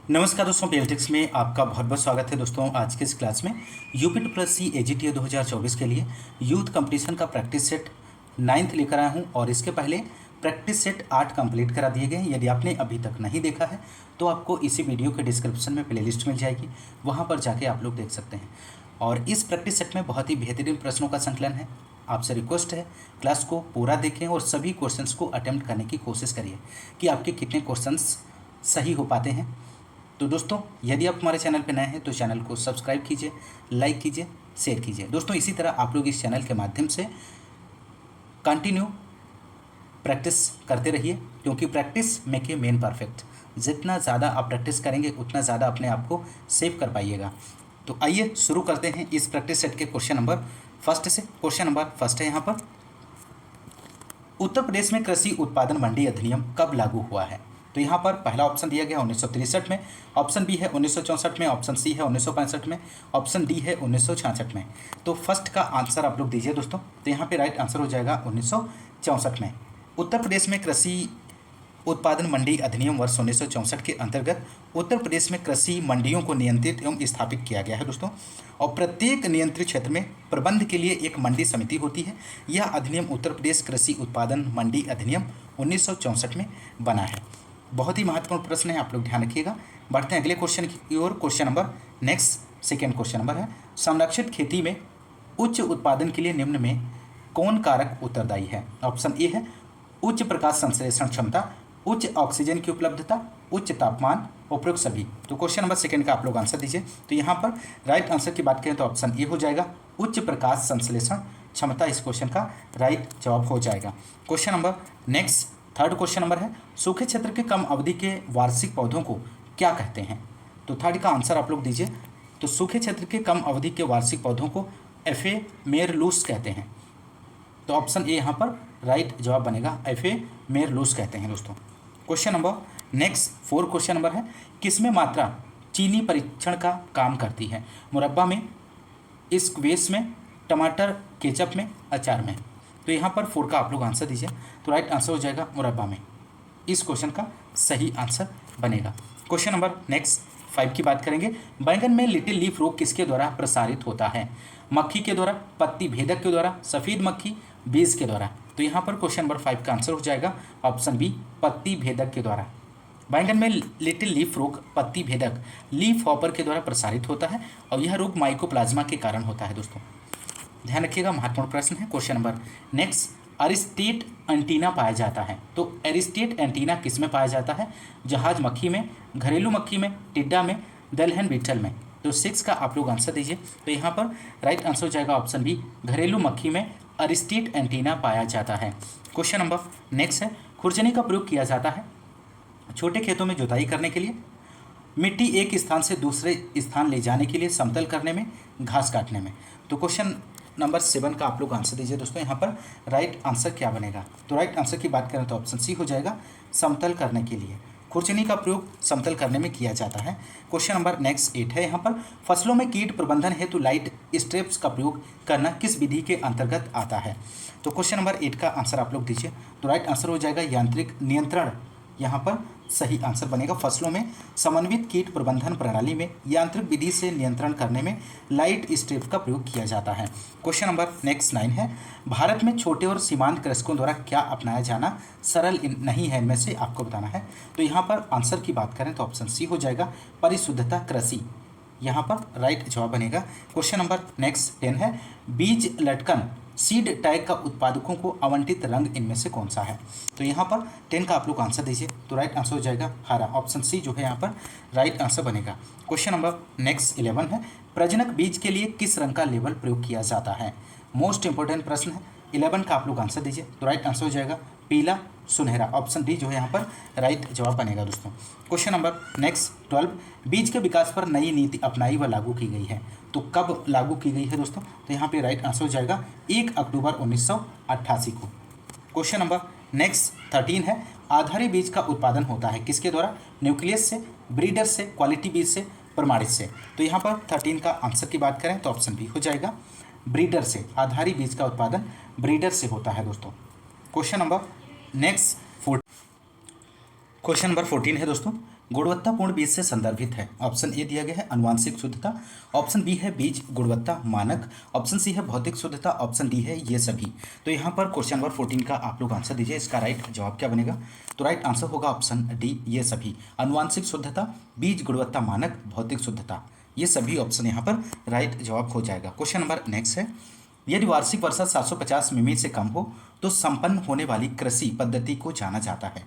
नमस्कार दोस्तों, पीएलटिक्स में आपका बहुत बहुत स्वागत है। दोस्तों आज के इस क्लास में यूपी ट्रिपल सी एजीटीए 2024 के लिए यूथ कंपटीशन का प्रैक्टिस सेट 9th लेकर आया हूं और इसके पहले प्रैक्टिस सेट 8 कंप्लीट करा दिए गए हैं। यदि आपने अभी तक नहीं देखा है तो आपको इसी वीडियो के डिस्क्रिप्शन में प्लेलिस्ट मिल जाएगी, वहाँ पर जाके आप लोग देख सकते हैं। और इस प्रैक्टिस सेट में बहुत ही बेहतरीन प्रश्नों का संकलन है। आपसे रिक्वेस्ट है क्लास को पूरा देखें और सभी क्वेश्चंस को अटेम्प्ट करने की कोशिश करिए कि आपके कितने क्वेश्चंस सही हो पाते हैं। तो दोस्तों यदि आप हमारे चैनल पर नए हैं तो चैनल को सब्सक्राइब कीजिए, लाइक कीजिए, शेयर कीजिए। दोस्तों इसी तरह आप लोग इस चैनल के माध्यम से कंटिन्यू प्रैक्टिस करते रहिए, क्योंकि practice make a man perfect. जितना ज़्यादा आप प्रैक्टिस करेंगे उतना ज़्यादा अपने आप को सेव कर पाइएगा। तो आइए शुरू करते हैं इस प्रैक्टिस सेट के क्वेश्चन नंबर फर्स्ट से। क्वेश्चन नंबर फर्स्ट है यहाँ पर, उत्तर प्रदेश में कृषि उत्पादन मंडी अधिनियम कब लागू हुआ है? तो यहाँ पर पहला ऑप्शन दिया गया 1963 में, ऑप्शन बी है 1964 में, ऑप्शन सी है 1965 में, ऑप्शन डी है 1966 में। तो फर्स्ट का आंसर आप लोग दीजिए दोस्तों। तो यहाँ पे राइट आंसर हो जाएगा 1964 में। उत्तर प्रदेश में कृषि उत्पादन मंडी अधिनियम वर्ष 1964 के अंतर्गत उत्तर प्रदेश में कृषि मंडियों को नियंत्रित एवं स्थापित किया गया है दोस्तों। और प्रत्येक नियंत्रित क्षेत्र में प्रबंध के लिए एक मंडी समिति होती है। यह अधिनियम उत्तर प्रदेश कृषि उत्पादन मंडी अधिनियम 1964 में बना है। बहुत ही महत्वपूर्ण प्रश्न है, आप लोग ध्यान रखिएगा। बढ़ते हैं अगले क्वेश्चन की ओर। Question number next second question number है, संरक्षित खेती में उच्च उत्पादन के लिए निम्न में कौन कारक उत्तरदायी है? ऑप्शन ए है उच्च प्रकाश संश्लेषण क्षमता, उच्च ऑक्सीजन की उपलब्धता, उच्च तापमान, उपरोक्त सभी। तो क्वेश्चन नंबर सेकेंड का आप लोग आंसर दीजिए। तो यहाँ पर राइट आंसर की बात करें तो ऑप्शन ए हो जाएगा, उच्च प्रकाश संश्लेषण क्षमता इस क्वेश्चन का राइट जवाब हो जाएगा। Question number next third question number है, सूखे क्षेत्र के कम अवधि के वार्षिक पौधों को क्या कहते हैं? तो थर्ड का आंसर आप लोग दीजिए। तो सूखे क्षेत्र के कम अवधि के वार्षिक पौधों को एफेमेरलूस कहते हैं। तो ऑप्शन ए यहाँ पर राइट जवाब बनेगा, एफेमेरलूस कहते हैं दोस्तों। Question number next fourth question number है, किसमें मात्रा चीनी परीक्षण का काम करती है? मुरब्बा में, स्क्वैश में, टमाटर केचप में, अचार में। तो यहाँ पर 4 का आप लोग आंसर दीजिए। तो राइट आंसर हो जाएगा मुरब्बा में, इस क्वेश्चन का सही आंसर बनेगा। क्वेश्चन नंबर नेक्स्ट 5 की बात करेंगे, बैंगन में लिटिल लीफ रोग किसके द्वारा प्रसारित होता है? मक्खी के द्वारा, पत्ती भेदक के द्वारा, सफ़ेद मक्खी, बीज के द्वारा। तो यहाँ पर क्वेश्चन नंबर 5 का आंसर हो जाएगा ऑप्शन बी, पत्ती भेदक के द्वारा। बैंगन में लिटिल लीफ रोग पत्ती भेदक लीफ हॉपर के द्वारा प्रसारित होता है और यह रोग माइकोप्लाज्मा के कारण होता है दोस्तों। ध्यान रखिएगा, महत्वपूर्ण प्रश्न है। क्वेश्चन नंबर नेक्स्ट, अरिस्टेट एंटीना पाया जाता है। तो एरिस्टेट एंटीना किस में पाया जाता है? जहाज मक्खी में, घरेलू मक्खी में, टिड्डा में, दलहन बीटल में। तो 6 का आप लोग आंसर दीजिए। तो यहाँ पर राइट आंसर हो जाएगा ऑप्शन बी, घरेलू मक्खी में अरिस्टेट एंटीना पाया जाता है। क्वेश्चन नंबर नेक्स्ट है, खुरचनी का प्रयोग किया जाता है छोटे खेतों में जुताई करने के लिए, मिट्टी एक स्थान से दूसरे स्थान ले जाने के लिए, समतल करने में, घास काटने में। तो क्वेश्चन नंबर 7 का आप लोग आंसर दीजिए दोस्तों। यहाँ पर राइट आंसर क्या बनेगा? तो राइट आंसर की बात करें तो ऑप्शन सी हो जाएगा, समतल करने के लिए। खुरचनी का प्रयोग समतल करने में किया जाता है। क्वेश्चन नंबर नेक्स्ट 8 है यहाँ पर, फसलों में कीट प्रबंधन हेतु लाइट स्ट्रिप्स का प्रयोग करना किस विधि के अंतर्गत आता है? तो क्वेश्चन नंबर 8 का आंसर आप लोग दीजिए। तो राइट आंसर हो जाएगा यांत्रिक नियंत्रण, यहाँ पर सही आंसर बनेगा। फसलों में समन्वित कीट प्रबंधन प्रणाली में यांत्रिक विधि से नियंत्रण करने में लाइट स्ट्रिप का प्रयोग किया जाता है। क्वेश्चन नंबर नेक्स्ट 9 है, भारत में छोटे और सीमांत कृषकों द्वारा क्या अपनाया जाना सरल नहीं है, इनमें से आपको बताना है। तो यहाँ पर आंसर की बात करें तो ऑप्शन सी हो जाएगा, परिशुद्धता कृषि, यहाँ पर राइट जवाब बनेगा। क्वेश्चन नंबर नेक्स्ट 10 है, बीज लटकन सीड टैग का उत्पादकों को आवंटित रंग इनमें से कौन सा है? तो यहाँ पर 10 का आप लोग आंसर दीजिए। तो राइट आंसर हो जाएगा हरा, ऑप्शन सी जो है यहाँ पर राइट आंसर बनेगा। क्वेश्चन नंबर नेक्स्ट 11 है, प्रजनक बीज के लिए किस रंग का लेबल प्रयोग किया जाता है? मोस्ट इंपॉर्टेंट प्रश्न है। 11 का आप लोग आंसर दीजिए। तो राइट आंसर हो जाएगा पीला सुनहरा, ऑप्शन डी जो है यहाँ पर राइट जवाब बनेगा दोस्तों। क्वेश्चन नंबर नेक्स्ट 12, बीज के विकास पर नई नीति अपनाई व लागू की गई है। तो कब लागू की गई है दोस्तों? तो यहाँ पे राइट आंसर हो जाएगा 1 अक्टूबर 1988 को। क्वेश्चन नंबर नेक्स्ट 13 है, आधारी बीज का उत्पादन होता है किसके द्वारा? न्यूक्लियस से, ब्रीडर से, क्वालिटी बीज से, प्रमाणित से। तो यहाँ पर 13 का आंसर की बात करें तो ऑप्शन बी हो जाएगा, ब्रीडर से। आधारी बीज का उत्पादन ब्रीडर से होता है दोस्तों। Question number next question number 14 है दोस्तों, गुणवत्तापूर्ण बीज से संदर्भित है। ऑप्शन ए दिया गया है आनुवांशिक शुद्धता, ऑप्शन बी है बीज गुणवत्ता मानक, ऑप्शन सी है भौतिक शुद्धता, ऑप्शन डी है ये सभी। तो यहाँ पर क्वेश्चन नंबर 14 का आप लोग आंसर दीजिए, इसका राइट जवाब क्या बनेगा। तो राइट आंसर होगा ऑप्शन डी ये सभी, आनुवांशिक शुद्धता, बीज गुणवत्ता मानक, भौतिक शुद्धता, ये सभी ऑप्शन यहाँ पर राइट जवाब हो जाएगा। क्वेश्चन नंबर नेक्स्ट है, यदि वार्षिक वर्षा 750 मिमी से कम हो तो संपन्न होने वाली कृषि पद्धति को जाना जाता है।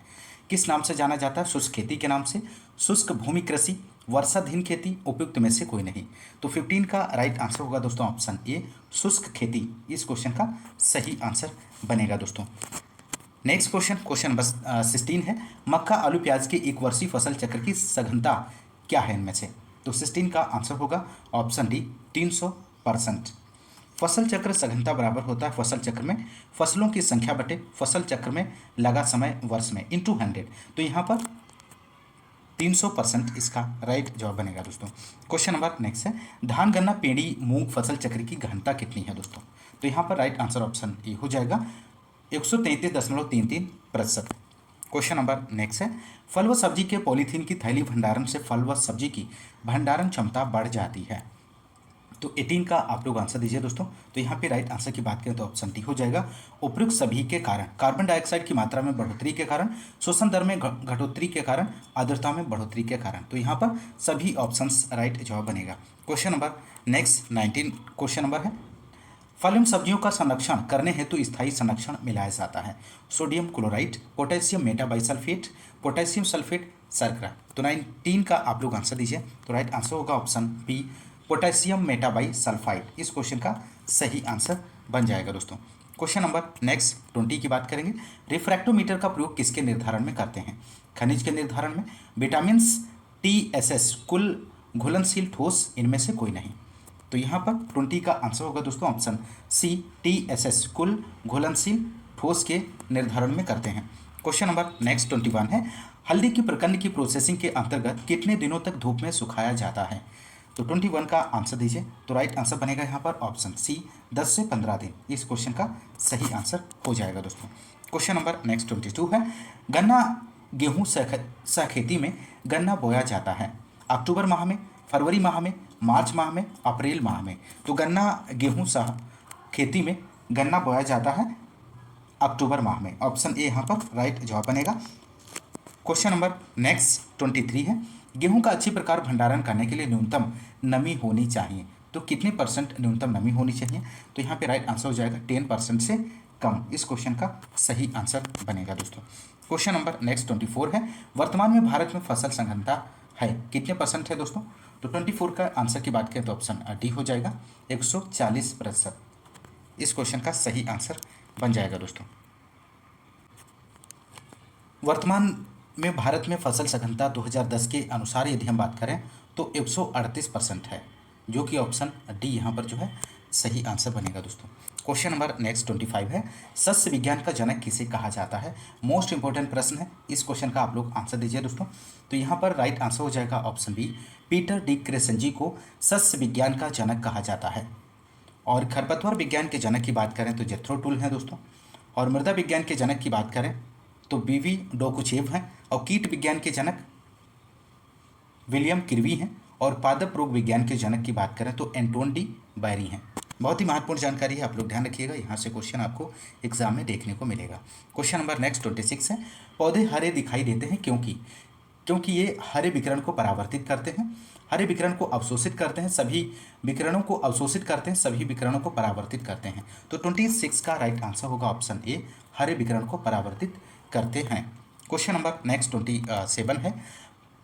किस नाम से जाना जाता है? शुष्क खेती के नाम से, शुष्क भूमि कृषि, वर्षाधीन खेती, उपयुक्त में से कोई नहीं। तो 15 का राइट आंसर होगा दोस्तों ऑप्शन ए शुष्क खेती, इस क्वेश्चन का सही आंसर बनेगा दोस्तों। नेक्स्ट क्वेश्चन, क्वेश्चन नंबर 16 है, मक्का आलू प्याज के एक वर्षीय फसल चक्र की सघनता क्या है इनमें से? तो 16 का आंसर होगा ऑप्शन डी 300%। फसल चक्र सघनता बराबर होता है फसल चक्र में फसलों की संख्या बटे फसल चक्र में लगा समय वर्ष में इंटू 100। तो यहाँ पर 300% इसका राइट जवाब बनेगा दोस्तों। क्वेश्चन नंबर नेक्स्ट है, धान गन्ना पेड़ी मूंग फसल चक्र की गहनता कितनी है दोस्तों? तो यहाँ पर राइट आंसर ऑप्शन ए हो जाएगा 133.33%। क्वेश्चन नंबर नेक्स्ट है, फल व सब्जी के पॉलीथीन की थैली भंडारण से फल व सब्जी की भंडारण क्षमता बढ़ जाती है। तो 18 का आप लोग आंसर दीजिए दोस्तों। तो यहाँ पे राइट आंसर की बात करें तो ऑप्शन डी हो जाएगा, उपयुक्त सभी के कारण, कार्बन डाइऑक्साइड की मात्रा में बढ़ोतरी के कारण, शोषण दर में घटोतरी के कारण, आर्द्रता में बढ़ोतरी के कारण। तो यहाँ पर सभी ऑप्शंस राइट जवाब बनेगा। Question number next 19 question number है, फल एवं सब्जियों का संरक्षण करने हेतु स्थायी संरक्षण मिलाया जाता है। Sodium chloride, potassium metabisulphate, potassium sulphate, शर्करा। तो 19 का आप लोग आंसर दीजिए। तो राइट आंसर होगा ऑप्शन बी पोटेशियम मेटाबाइसल्फाइड, इस क्वेश्चन का सही आंसर बन जाएगा दोस्तों। क्वेश्चन नंबर नेक्स्ट 20 की बात करेंगे, रिफ्रैक्टोमीटर का प्रयोग किसके निर्धारण में करते हैं? खनिज के निर्धारण में, विटामिन TSS कुल घुलनशील ठोस, इनमें से कोई नहीं। तो यहाँ पर 20 का आंसर होगा दोस्तों ऑप्शन सी TSS कुल घुलनशील ठोस के निर्धारण में करते हैं। क्वेश्चन नंबर नेक्स्ट 21 है, हल्दी की प्रकंद की प्रोसेसिंग के अंतर्गत कितने दिनों तक धूप में सुखाया जाता है? तो 21 का आंसर दीजिए। तो राइट आंसर बनेगा यहाँ पर ऑप्शन सी 10 से 15 दिन, इस क्वेश्चन का सही आंसर हो जाएगा दोस्तों। क्वेश्चन नंबर नेक्स्ट 22 है, गन्ना गेहूं सह-खेती में गन्ना बोया जाता है अक्टूबर माह में, फरवरी माह में, मार्च माह में, अप्रैल माह में। तो गन्ना गेहूं सह खेती में गन्ना बोया जाता है अक्टूबर माह में, ऑप्शन ए यहाँ पर राइट जवाब बनेगा। क्वेश्चन नंबर नेक्स्ट 23 है, गेहूं का अच्छी प्रकार भंडारण करने के लिए न्यूनतम नमी होनी चाहिए। तो कितने परसेंट न्यूनतम नमी होनी चाहिए? तो यहाँ पे राइट आंसर हो जाएगा 10% से कम, इस क्वेश्चन का सही आंसर बनेगा दोस्तों। क्वेश्चन नंबर नेक्स्ट 24 है, वर्तमान में भारत में फसल सघनता है कितने परसेंट है दोस्तों? तो 24 का आंसर की बात करें तो ऑप्शन डी हो जाएगा 140%, इस क्वेश्चन का सही आंसर बन जाएगा दोस्तों। वर्तमान में भारत में फसल सघनता 2010 के अनुसार यदि हम बात करें तो 138% है, जो कि ऑप्शन डी यहाँ पर जो है सही आंसर बनेगा दोस्तों। क्वेश्चन नंबर नेक्स्ट 25 है, सस्य विज्ञान का जनक किसे कहा जाता है? मोस्ट इंपॉर्टेंट प्रश्न है, इस क्वेश्चन का आप लोग आंसर दीजिए दोस्तों। तो यहाँ पर राइट आंसर हो जाएगा ऑप्शन बी पीटर डी क्रेसेंजी को सस्य विज्ञान का जनक कहा जाता है। और खरपतवार विज्ञान के जनक की बात करें तो जेथ्रो टूल हैं दोस्तों, और मृदा विज्ञान के जनक की बात करें तो बीवी डोकुचेव हैं, और कीट विज्ञान के जनक विलियम किर्वी हैं, और पादप रोग विज्ञान के जनक की बात करें तो एंटोन डी बैरी हैं। बहुत ही महत्वपूर्ण जानकारी है, आप लोग ध्यान रखिएगा, यहाँ से क्वेश्चन आपको एग्जाम में देखने को मिलेगा। क्वेश्चन नंबर नेक्स्ट 26 है, पौधे हरे दिखाई देते हैं क्योंकि ये हरे विकिरण को परावर्तित करते हैं, हरे विकिरण को अवशोषित करते हैं, सभी विकिरणों को अवशोषित करते हैं, सभी विकिरणों को परावर्तित करते हैं। तो 26 का राइट आंसर होगा ऑप्शन ए हरे विकिरण को परावर्तित करते हैं। क्वेश्चन नंबर नेक्स्ट 27 है,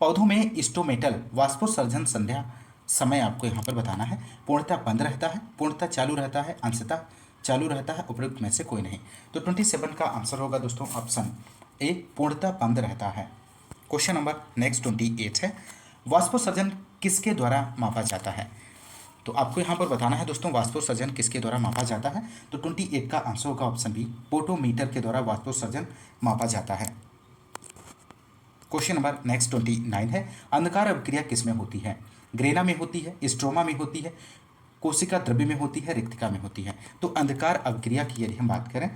पौधों में स्टोमेटल वाष्पोत्सर्जन संध्या समय आपको यहाँ पर बताना है। पूर्णतः बंद रहता है, पूर्णतः चालू रहता है, अंशतः चालू रहता है, उपयुक्त में से कोई नहीं। तो 27 का आंसर होगा दोस्तों ऑप्शन ए पूर्णतः बंद रहता है। क्वेश्चन नंबर नेक्स्ट 28 है, वाष्पोत्सर्जन किसके द्वारा मापा जाता है? तो आपको यहाँ पर बताना है दोस्तों वाष्पोत्सर्जन किसके द्वारा मापा जाता है। तो 28 का आंसर होगा ऑप्शन बी पोटोमीटर के द्वारा वाष्पोत्सर्जन मापा जाता है। क्वेश्चन नंबर नेक्स्ट 29 है, अंधकार अभिक्रिया किस में होती है? ग्रेना में होती है, स्ट्रोमा में होती है, कोशिका द्रव्य में होती है, रिक्तिका में होती है। तो अंधकार अभिक्रिया की यदि हम बात करें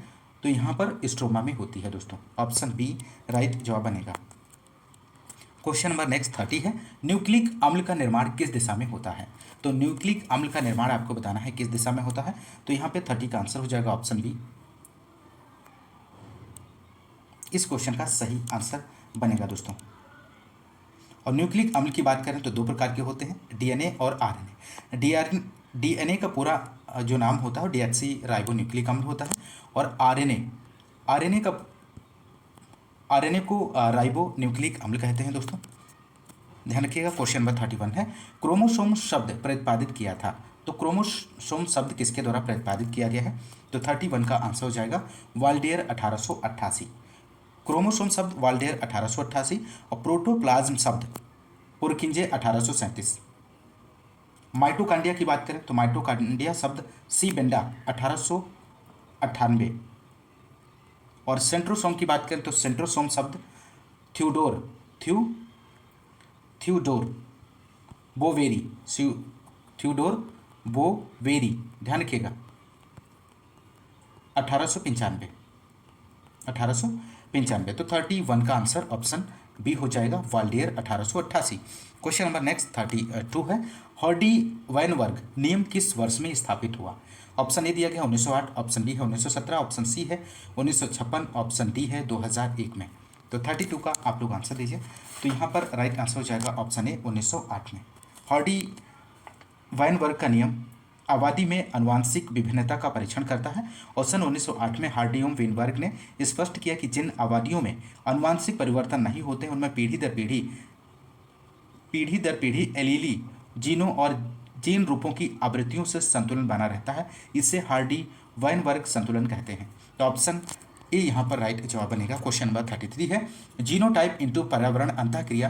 तो यहाँ पर स्ट्रोमा में होती है दोस्तों, ऑप्शन बी राइट जवाब बनेगा। क्वेश्चन नंबर नेक्स्ट 30 है, न्यूक्लिक अम्ल का निर्माण किस दिशा में होता है। तो न्यूक्लिक अम्ल का निर्माण आपको बताना है किस दिशा में होता है। तो यहाँ पे 30 का आंसर हो जाएगा ऑप्शन बी, इस क्वेश्चन का सही आंसर बनेगा दोस्तों। और न्यूक्लिक अम्ल की बात करें तो दो प्रकार के होते हैं, डीएनए और आरएनए। डीएनए का पूरा जो नाम होता है डीऑक्सी राइबो न्यूक्लिक अम्ल होता है, और आरएनए का आरएनए को राइबो न्यूक्लिक अम्ल कहते हैं दोस्तों। ध्यान रखिएगा। क्वेश्चन नंबर 31 है, क्रोमोसोम शब्द प्रतिपादित किया था। तो क्रोमोसोम शब्द किसके द्वारा प्रतिपादित किया गया है। तो 31 का आंसर हो जाएगा वाल्डेयर 1888। क्रोमोसोम शब्द वाल्डेयर 1888 और प्रोटोप्लाज्म शब्द पुरकिंजे 1837। माइटोकांड्रिया की बात करें तो माइटोकांड्रिया शब्द सी बेंडा 1898। और सेंट्रोसोम की बात करें तो सेंट्रोसोम शब्द थ्यूडोर बोवेरी थ्यूडोर बोवेरी, ध्यान रखिएगा, 1895। तो 31 का आंसर ऑप्शन बी हो जाएगा वाल्डियर 1888। क्वेश्चन नंबर नेक्स्ट 32 है, हॉर्डी वाइनबर्ग नियम किस वर्ष में स्थापित हुआ। ऑप्शन ए दिया गया 1908, ऑप्शन बी है 1917, ऑप्शन सी है 1956, ऑप्शन डी है 2001 में। तो 32 का आप लोग आंसर दीजिए। तो यहाँ पर राइट आंसर हो जाएगा ऑप्शन ए 1908 में। हॉर्डी वाइनबर्ग का नियम आबादी में आनुवांशिक विभिन्नता का परीक्षण करता है, और सन 1908 में हार्डियम वाइनबर्ग ने स्पष्ट किया कि जिन आबादियों में आनुवांशिक परिवर्तन नहीं होते उनमें पीढ़ी दर पीढ़ी एलीली जीनों और जीन रूपों की आवृत्तियों से संतुलन बना रहता है। इसे हार्डी वाइनबर्ग संतुलन कहते हैं। तो ऑप्शन ए यहाँ पर राइट जवाब बनेगा। क्वेश्चन नंबर 33 है, जीनोटाइप इंटू पर्यावरण अंतःक्रिया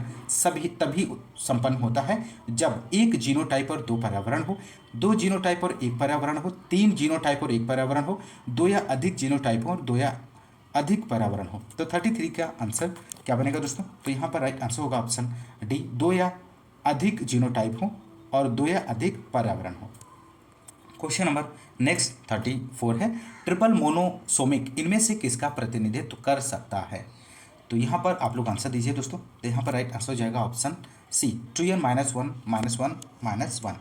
तभी संपन्न होता है जब एक जीनोटाइप और दो पर्यावरण हो, दो जीनोटाइप और एक पर्यावरण हो, तीन जीनोटाइप और एक पर्यावरण हो, दो या अधिक जीनोटाइप हो और दो या अधिक पर्यावरण हो। तो 33 का आंसर क्या बनेगा दोस्तों। तो यहाँ पर राइट आंसर होगा ऑप्शन डी, दो या अधिक जीनोटाइप हो और दो या अधिक पर्यावरण हो। क्वेश्चन नंबर नेक्स्ट 34 है, ट्रिपल मोनोसोमिक इनमें से किसका प्रतिनिधित्व कर सकता है। तो यहाँ पर आप लोग आंसर दीजिए दोस्तों। तो यहाँ पर राइट आंसर हो जाएगा ऑप्शन सी, 2n -1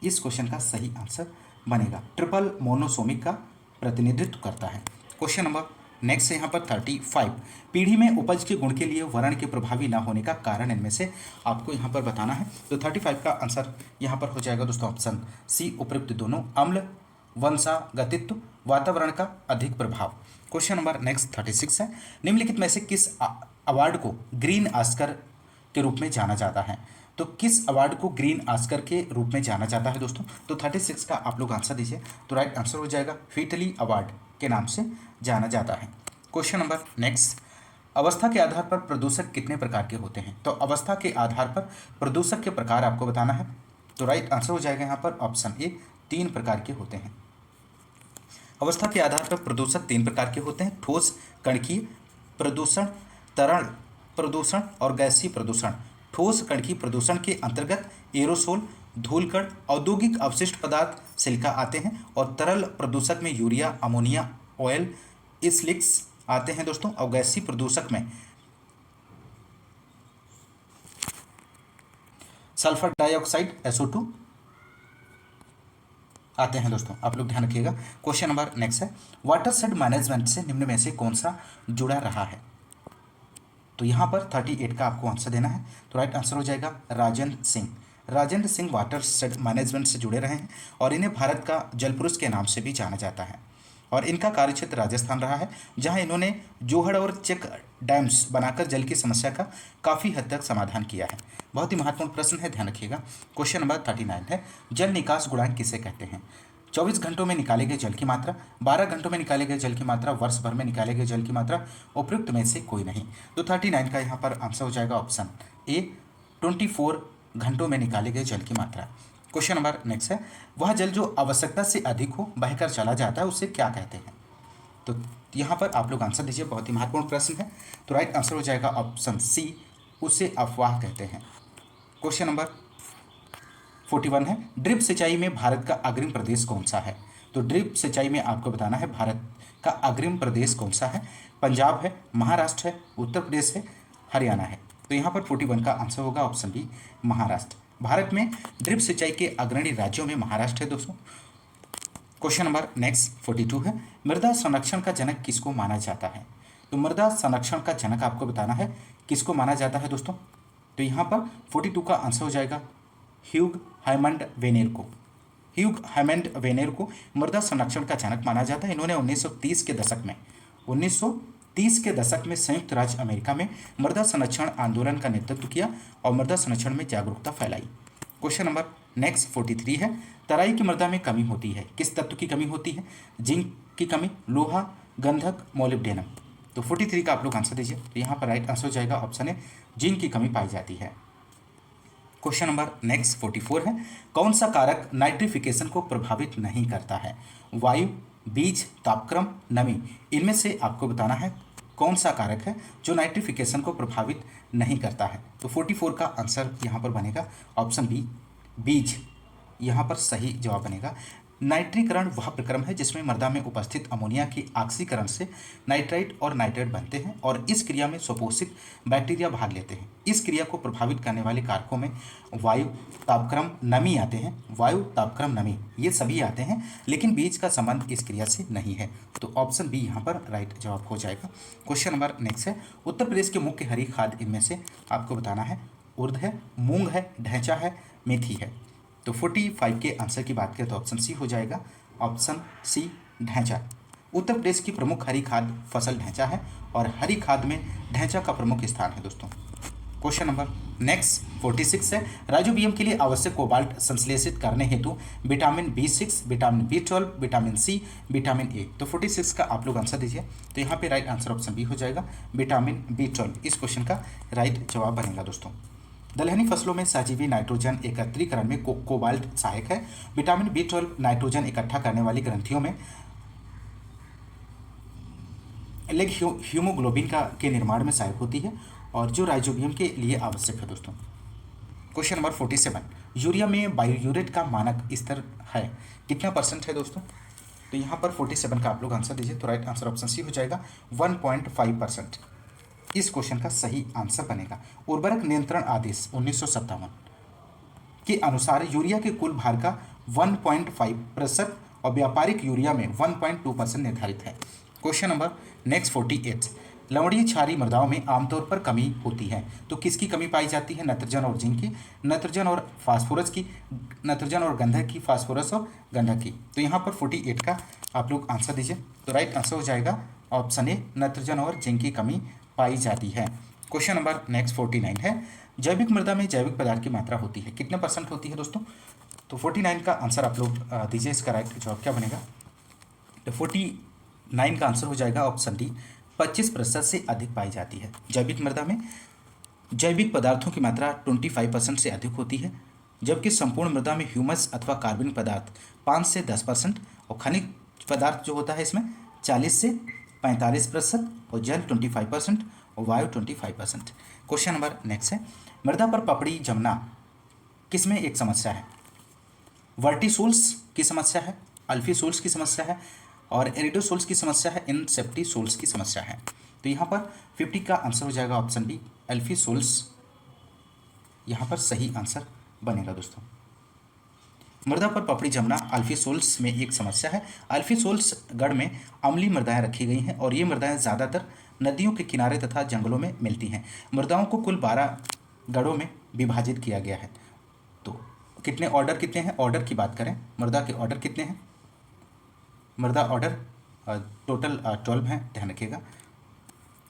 इस क्वेश्चन का सही आंसर बनेगा। ट्रिपल मोनोसोमिक का प्रतिनिधित्व करता है। क्वेश्चन नंबर नेक्स्ट है यहाँ पर 35, पीढ़ी में उपज के गुण के लिए वर्ण के प्रभावी न होने का कारण इनमें से आपको यहाँ पर बताना है। तो 35 का आंसर यहाँ पर हो जाएगा दोस्तों ऑप्शन सी, उपयुक्त दोनों, अम्ल वंशागतित्व, वातावरण का अधिक प्रभाव। क्वेश्चन नंबर नेक्स्ट 36 है, निम्नलिखित में से किस अवार्ड को ग्रीन ऑस्कर के रूप में जाना जाता है। तो किस अवार्ड को ग्रीन ऑस्कर के रूप में जाना जाता है दोस्तों। तो 36 का आप लोग आंसर दीजिए। तो राइट आंसर हो जाएगा व्हिटली अवार्ड के नाम से जाना जाता है। क्वेश्चन नंबर नेक्स्ट, अवस्था के आधार पर प्रदूषक कितने प्रकार के होते हैं। तो अवस्था के आधार पर प्रदूषक के प्रकार आपको बताना है। तो राइट आंसर हो जाएगा यहाँ पर ऑप्शन ए, 3 प्रकार के होते हैं। अवस्था के आधार पर प्रदूषक 3 प्रकार के होते हैं, ठोस कणकीय प्रदूषण, तरल प्रदूषण और गैसीय प्रदूषण। ठोस कणकीय प्रदूषण के अंतर्गत एरोसोल, धूलकण, औद्योगिक अवशिष्ट पदार्थ, सिलिका आते हैं, और तरल प्रदूषक में यूरिया, अमोनिया, ऑयल, स्लिक्स आते हैं दोस्तों। और गैसीय प्रदूषक में सल्फर डाइऑक्साइड SO2 आते हैं दोस्तों, आप लोग ध्यान रखिएगा। क्वेश्चन नंबर नेक्स्ट है, वाटर शेड मैनेजमेंट से निम्न में से कौन सा जुड़ा रहा है। तो यहाँ पर 38 का आपको आंसर देना है। तो राइट आंसर हो जाएगा Rajendra Singh. Rajendra Singh water shade management से जुड़े रहे हैं, और इन्हें भारत का जल पुरुष के नाम से भी जाना जाता है। और इनका कार्यक्षेत्र राजस्थान रहा है, जहां इन्होंने जोहड़ और चेक डैम्स बनाकर जल की समस्या का काफ़ी हद तक समाधान किया है। बहुत ही महत्वपूर्ण प्रश्न है, ध्यान रखिएगा। क्वेश्चन नंबर 39 है, जल निकास गुणांक किसे कहते हैं। 24 घंटों में निकाले गए जल की मात्रा, 12 घंटों में निकाले गए जल की मात्रा, वर्ष भर में निकाले गए जल की मात्रा, उपयुक्त में से कोई नहीं। तो 39 का यहाँ पर आंसर हो जाएगा ऑप्शन ए, 24 घंटों में निकाले गए जल की मात्रा। क्वेश्चन नंबर नेक्स्ट है, वह जल जो आवश्यकता से अधिक हो बहकर चला जाता है उसे क्या कहते हैं। तो यहाँ पर आप लोग आंसर दीजिए, बहुत ही महत्वपूर्ण प्रश्न है। तो राइट आंसर हो जाएगा ऑप्शन सी, उसे अफवाह कहते हैं। क्वेश्चन नंबर 41 है, ड्रिप सिंचाई में भारत का अग्रिम प्रदेश कौन सा है। तो ड्रिप सिंचाई में आपको बताना है भारत का अग्रिम प्रदेश कौन सा है। पंजाब है, महाराष्ट्र है, उत्तर प्रदेश है, हरियाणा है। तो यहाँ पर 41 का आंसर होगा ऑप्शन बी महाराष्ट्र। भारत में ड्रिप सिंचाई के अग्रणी राज्यों में महाराष्ट्र है दोस्तों। क्वेश्चन नंबर नेक्स्ट 42 है, मृदा संरक्षण का जनक किसको माना जाता है? तो मृदा संरक्षण का जनक आपको बताना है किसको माना जाता है दोस्तों। तो यहाँ पर 42 का आंसर हो जाएगा ह्यूग हाइमंड वेनेर को। ह्यूग हाइमंड वेनेर को मृदा संरक्षण का जनक माना जाता है। इन्होंने 1930 के दशक में संयुक्त राज्य अमेरिका में मृदा संरक्षण आंदोलन का नेतृत्व किया और मृदा संरक्षण में जागरूकता फैलाई। क्वेश्चन नंबर नेक्स्ट 43 है, तराई की मृदा में कमी होती है, किस तत्व की कमी होती है? जिंक की कमी, लोहा, गंधक, मोलिब्डेनम। तो 43 का आप लोग आंसर दीजिए। तो यहाँ पर राइट आंसर हो जाएगा ऑप्शन ए, जिंक की कमी पाई जाती है। क्वेश्चन नंबर नेक्स्ट 44 है, कौन सा कारक नाइट्रिफिकेशन को प्रभावित नहीं करता है? वायु, बीज, तापक्रम, नमी। इनमें से आपको बताना है कौन सा कारक है जो नाइट्रिफिकेशन को प्रभावित नहीं करता है। तो 44 का आंसर यहाँ पर बनेगा ऑप्शन बी बीज। यहाँ पर सही जवाब बनेगा। नाइट्रीकरण वह प्रक्रम है जिसमें मृदा में उपस्थित अमोनिया के ऑक्सीकरण से नाइट्राइट और नाइट्रेट बनते हैं और इस क्रिया में स्वपोषित बैक्टीरिया भाग लेते हैं। इस क्रिया को प्रभावित करने वाले कारकों में वायु, तापक्रम, नमी आते हैं। वायु, तापक्रम, नमी ये सभी आते हैं, लेकिन बीज का संबंध इस क्रिया से नहीं है। तो ऑप्शन बी यहाँ पर राइट जवाब हो जाएगा। क्वेश्चन नंबर नेक्स्ट है, उत्तर प्रदेश के मुख्य हरी खाद इनमें से आपको बताना है उर्द है, मूंग है, ढैंचा है, मेथी है। तो 45 के आंसर की बात करें तो ऑप्शन सी हो जाएगा, ऑप्शन सी ढैंचा। उत्तर प्रदेश की प्रमुख हरी खाद फसल ढैंचा है और हरी खाद में ढैंचा का प्रमुख स्थान है दोस्तों। क्वेश्चन नंबर नेक्स्ट 46 है, राइजोबियम के लिए आवश्यक कोबाल्ट संश्लेषित करने हेतु vitamin B6, vitamin B12, vitamin C, vitamin A. तो 46 का आप लोग आंसर दीजिए। तो यहाँ पे राइट आंसर ऑप्शन बी हो जाएगा, विटामिन B12 इस क्वेश्चन का राइट जवाब बनेगा दोस्तों। दलहनी फसलों में सहजीवी नाइट्रोजन एकत्रीकरण में कोबाल्ट सहायक है। विटामिन B12 नाइट्रोजन इकट्ठा करने वाली ग्रंथियों में लेग हीमोग्लोबिन के निर्माण में सहायक होती है और जो राइजोबियम के लिए आवश्यक है दोस्तों। क्वेश्चन नंबर 47, यूरिया में बायोयूरेट का मानक स्तर है, कितना % है दोस्तों? तो यहाँ पर 47 का आप लोग आंसर दीजिए। तो राइट आंसर ऑप्शन सी हो जाएगा 1.5%। इस क्वेश्चन का सही आंसर बनेगा। उर्वरक नियंत्रण आदेश 1957 के अनुसार यूरिया के कुल भार का 1.5% और व्यापारिक यूरिया में 1.2% निर्धारित है। क्वेश्चन नंबर नेक्स्ट 48, लवणीय क्षारीय मृदाओं में आमतौर पर कमी होती है, तो किसकी कमी पाई जाती है? नाइट्रोजन और जिंक की, नाइट्रोजन और फास्फोरस की, नाइट्रोजन और गंधक की, फास्फोरस और गंधक की। तो यहाँ पर 48 का आप लोग आंसर दीजिए। तो राइट आंसर हो जाएगा ऑप्शन ए, नाइट्रोजन और जिंक की कमी पाई जाती है। क्वेश्चन नंबर नेक्स्ट 49 है, जैविक मृदा में जैविक पदार्थ की मात्रा होती है, कितने % होती है दोस्तों? तो 49 का आंसर आप लोग दीजिए। इसका राइट जवाब क्या बनेगा? तो 49 का आंसर हो जाएगा ऑप्शन डी, 25% से अधिक पाई जाती है। जैविक मृदा में जैविक पदार्थों की मात्रा 25% से अधिक होती है, जबकि संपूर्ण मृदा में ह्यूमस अथवा कार्बनिक पदार्थ 5 से 10% और खनिज पदार्थ जो होता है इसमें 40 से 45% और जल 25% और वायु 25%। क्वेश्चन नंबर नेक्स्ट है, मृदा पर पपड़ी जमना किसमें एक समस्या है? वर्टिसोल्स की समस्या है, अल्फीसोल्स की समस्या है और एरिडोसोल्स की समस्या है, इनसेप्टिसोल्स की समस्या है। तो यहाँ पर 50 का आंसर हो जाएगा ऑप्शन बी, अल्फीसोल्स यहाँ पर सही आंसर बनेगा दोस्तों। मृदा पर पपड़ी जमना अल्फीसोल्स में एक समस्या है। अल्फीसोल्स गढ़ में अम्लीय मृदाएं रखी गई हैं और ये मृदाएं ज़्यादातर नदियों के किनारे तथा जंगलों में मिलती हैं। मृदाओं को कुल 12 गढ़ों में विभाजित किया गया है। तो कितने ऑर्डर कितने हैं? ऑर्डर की बात करें, मृदा के ऑर्डर कितने हैं? मृदा ऑर्डर टोटल 12 हैं, ध्यान रखिएगा।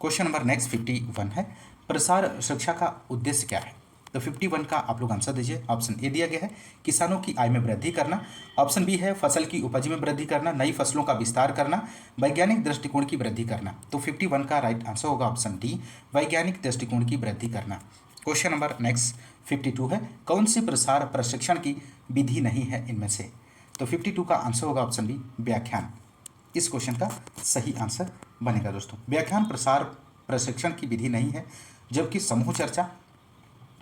क्वेश्चन नंबर नेक्स्ट 51 है, प्रसार शिक्षा का उद्देश्य क्या है? तो 51 का आप लोग आंसर दीजिए। ऑप्शन ए दिया गया है, किसानों की आय में वृद्धि करना। ऑप्शन बी है, फसल की उपज में वृद्धि करना, नई फसलों का विस्तार करना, वैज्ञानिक दृष्टिकोण की वृद्धि करना। तो 51 का राइट आंसर होगा ऑप्शन डी, वैज्ञानिक दृष्टिकोण की वृद्धि करना। क्वेश्चन नंबर नेक्स्ट 52 है, कौन सी प्रसार प्रशिक्षण की विधि नहीं है इनमें से? तो 52 का आंसर होगा ऑप्शन बी, व्याख्यान। इस क्वेश्चन का सही आंसर बनेगा दोस्तों। व्याख्यान प्रसार प्रशिक्षण की विधि नहीं है, जबकि समूह चर्चा,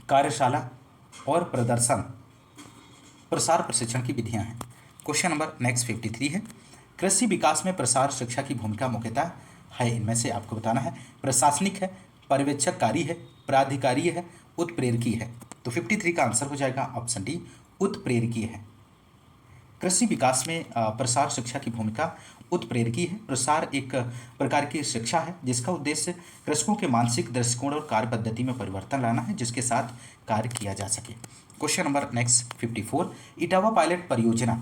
कार्यशाला और प्रदर्शन प्रसार प्रशिक्षण की विधियां हैं। क्वेश्चन नंबर नेक्स्ट 53 है, कृषि विकास में प्रसार शिक्षा की भूमिका मुख्यतः है इनमें से आपको बताना है। प्रशासनिक है, पर्यवेक्षककारी है, प्राधिकारी है, उत्प्रेरकी है। तो 53 का आंसर हो जाएगा ऑप्शन डी, उत्प्रेरकी है। कृषि विकास में प्रसार शिक्षा की भूमिका उत्प्रेरकी है। प्रसार एक प्रकार की शिक्षा है जिसका उद्देश्य कृषकों के मानसिक दृष्टिकोण और कार्य पद्धति में परिवर्तन लाना है, जिसके साथ कार्य किया जा सके। Question number next 54, Etawah pilot परियोजना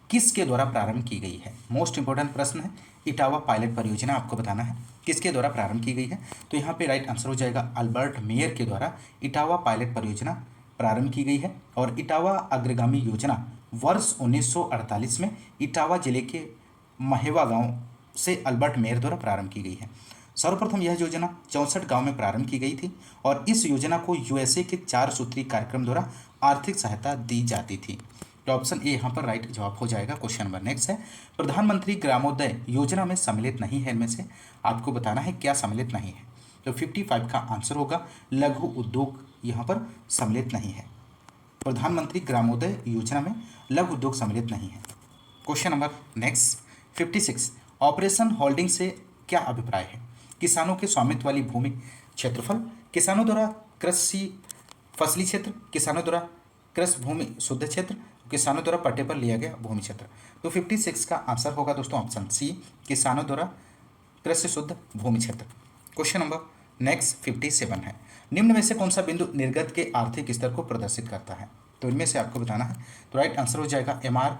किसके द्वारा प्रारंभ की गई है? मोस्ट इंपॉर्टेंट प्रश्न है। इटावा पायलट परियोजना आपको बताना है किसके द्वारा प्रारंभ की गई है। तो यहाँ पे राइट आंसर हो जाएगा अल्बर्ट मेयर के द्वारा इटावा पायलट परियोजना प्रारंभ की गई है। और इटावा अग्रगामी योजना वर्ष 1948 में इटावा जिले के महेवा गांव से अल्बर्ट मेयर द्वारा प्रारंभ की गई है। सर्वप्रथम यह योजना 64 गांव में प्रारंभ की गई थी और इस योजना को यूएसए के 4 सूत्री कार्यक्रम द्वारा आर्थिक सहायता दी जाती थी। तो ऑप्शन ए यहाँ पर राइट जवाब हो जाएगा। क्वेश्चन नंबर नेक्स्ट है, प्रधानमंत्री ग्रामोदय योजना में सम्मिलित नहीं है, इनमें से आपको बताना है क्या सम्मिलित नहीं है। तो 55 का आंसर होगा लघु उद्योग यहाँ पर सम्मिलित नहीं है। प्रधानमंत्री ग्रामोदय योजना में लघु उद्योग सम्मिलित नहीं है। Question number next 56, operation holding से क्या अभिप्राय है? किसानों के स्वामित्व वाली भूमि क्षेत्रफल, किसानों द्वारा कृषि फसली क्षेत्र, किसानों द्वारा कृषि भूमि शुद्ध क्षेत्र, किसानों द्वारा पट्टे पर लिया गया भूमि क्षेत्र। तो 56 का आंसर होगा दोस्तों ऑप्शन सी, किसानों द्वारा कृषि शुद्ध भूमि क्षेत्र। क्वेश्चन नंबर नेक्स्ट 57 है, निम्न में से कौन सा बिंदु निर्गत के आर्थिक स्तर को प्रदर्शित करता है? तो इनमें से आपको बताना है। तो राइट आंसर हो जाएगा MR